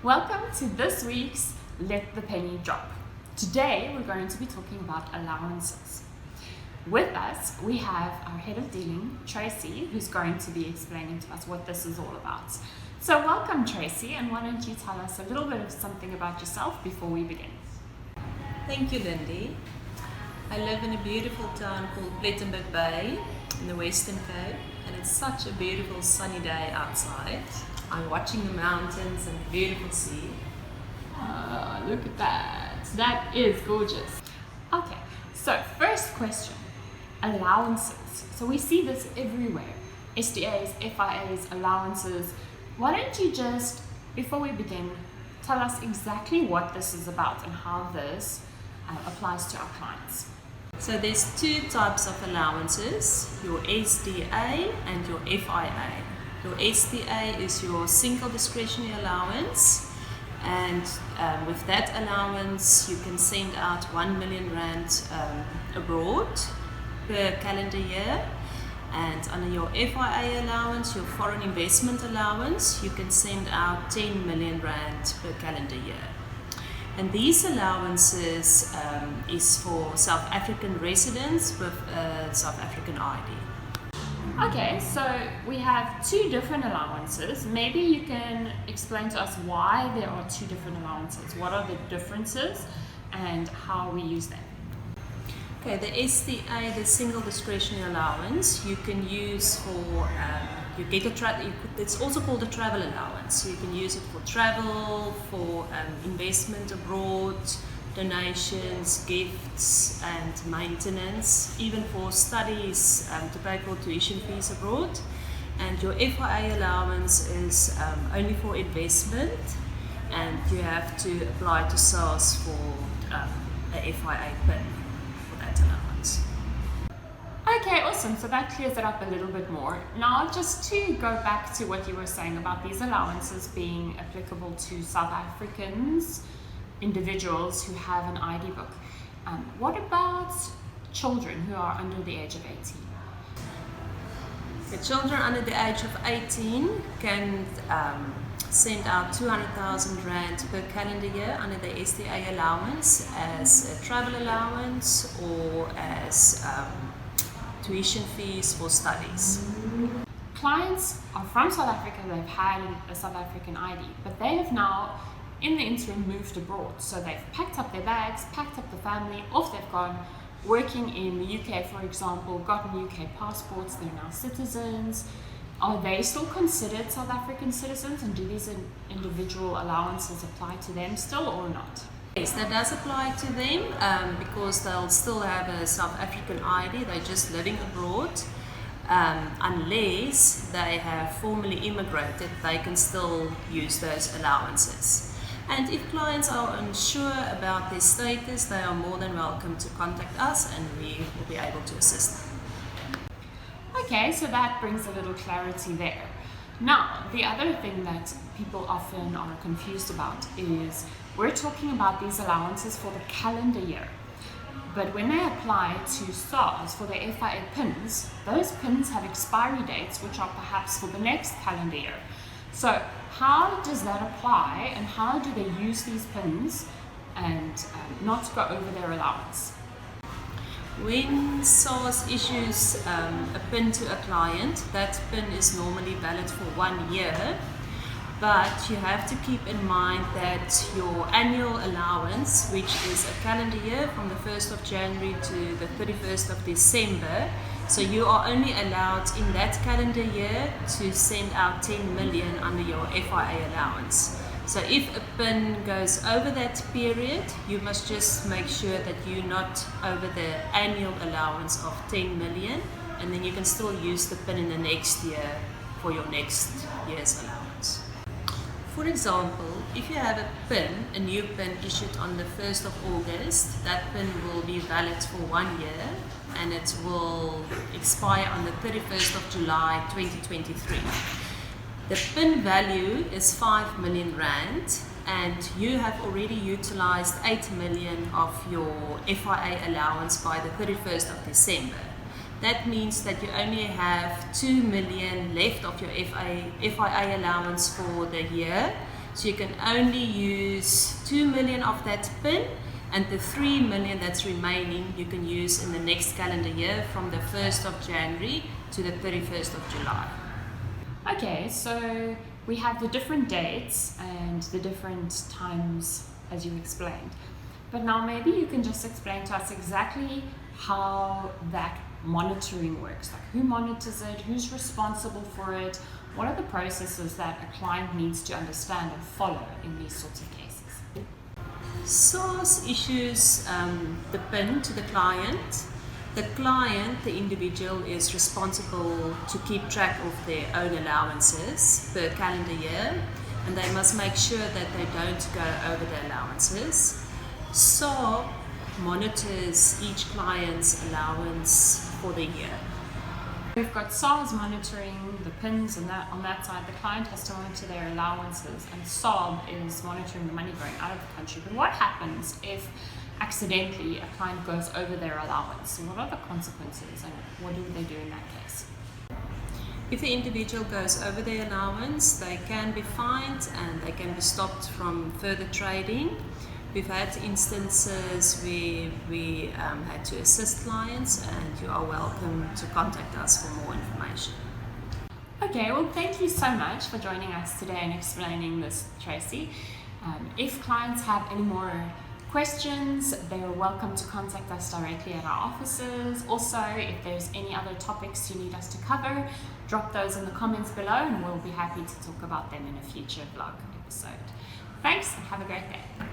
Welcome to this week's Let the Penny Drop. Today we're going to be talking about allowances. With us we have our head of dealing, Tracey, who's going to be explaining to us what this is all about. So welcome, Tracey, and why don't you tell us a little bit of something about yourself before we begin? Thank you, Lindy. I live in a beautiful town called Plettenberg Bay in the Western Cape, and it's such a beautiful sunny day outside. I'm watching the mountains and the beautiful sea. Look at that. That is gorgeous. Okay, so first question, allowances. So we see this everywhere. SDAs, FIAs, allowances. Why don't you just, before we begin, tell us exactly what this is about and how this applies to our clients. So there's two types of allowances, your SDA and your FIA. Your SDA is your single discretionary allowance, and with that allowance you can send out 1 million rand abroad per calendar year. And under your FIA allowance, your foreign investment allowance, you can send out 10 million rand per calendar year. And these allowances is for South African residents with a South African ID. Okay, so we have two different allowances. Maybe you can explain to us why there are two different allowances. What are the differences and how we use them? Okay, the SDA, the single discretionary allowance, you can use for, it's also called a travel allowance. So you can use it for travel, for investment abroad, donations, gifts and maintenance, even for studies, to pay for tuition fees abroad. And your FIA allowance is only for investment, and you have to apply to SARS for a FIA PIN for that allowance. Okay, awesome. So that clears it up a little bit more. Now, just to go back to what you were saying about these allowances being applicable to South Africans, individuals who have an ID book. What about children who are under the age of 18? The children under the age of 18 can send out 200,000 rand per calendar year under the SDA allowance as a travel allowance or as tuition fees for studies. Clients are from South Africa, they've had a South African ID, but they have now in the interim moved abroad. So they've packed up their bags, packed up the family, off they've gone, working in the UK, for example, gotten UK passports, they're now citizens. Are they still considered South African citizens, and do these individual allowances apply to them still or not? Yes, that does apply to them because they'll still have a South African ID, they're just living abroad. Unless they have formally immigrated, they can still use those allowances. And if clients are unsure about their status, they are more than welcome to contact us and we will be able to assist them. Okay, so that brings a little clarity there. Now, the other thing that people often are confused about is we're talking about these allowances for the calendar year. But when they apply to SARS for their FIA PINs, those PINs have expiry dates which are perhaps for the next calendar year. So how does that apply, and how do they use these PINs and not go over their allowance? When SARS issues a PIN to a client, that PIN is normally valid for 1 year, but you have to keep in mind that your annual allowance, which is a calendar year from the 1st of January to the 31st of December, so you are only allowed in that calendar year to send out 10 million under your FIA allowance. So if a PIN goes over that period, you must just make sure that you're not over the annual allowance of 10 million, and then you can still use the PIN in the next year for your next year's allowance. For example, if you have a PIN, a new PIN issued on the 1st of August, that PIN will be valid for 1 year and it will expire on the 31st of July 2023. The PIN value is 5 million rand and you have already utilized 8 million of your FIA allowance by the 31st of December. That means that you only have 2 million left of your FIA allowance for the year, So you can only use 2 million of that PIN, and the 3 million that's remaining you can use in the next calendar year from the 1st of January to the 31st of July. Okay, so we have the different dates and the different times as you explained. But now maybe you can just explain to us exactly how that monitoring works. Like who monitors it, who's responsible for it, what are the processes that a client needs to understand and follow in these sorts of cases? SARS issues the PIN to the client. The client, the individual, is responsible to keep track of their own allowances per calendar year, and they must make sure that they don't go over the allowances. SAR monitors each client's allowance for the year. We've got SARS monitoring the PINs, and that on that side the client has to monitor their allowances, and SARB is monitoring the money going out of the country. But what happens if accidentally a client goes over their allowance? What are the consequences and what do they do in that case? If the individual goes over their allowance, they can be fined and they can be stopped from further trading. We've had instances where we had to assist clients, and you are welcome to contact us for more information. Okay, well thank you so much for joining us today and explaining this, Tracey. If clients have any more questions, they are welcome to contact us directly at our offices. Also, if there's any other topics you need us to cover, drop those in the comments below and we'll be happy to talk about them in a future vlog episode. Thanks and have a great day.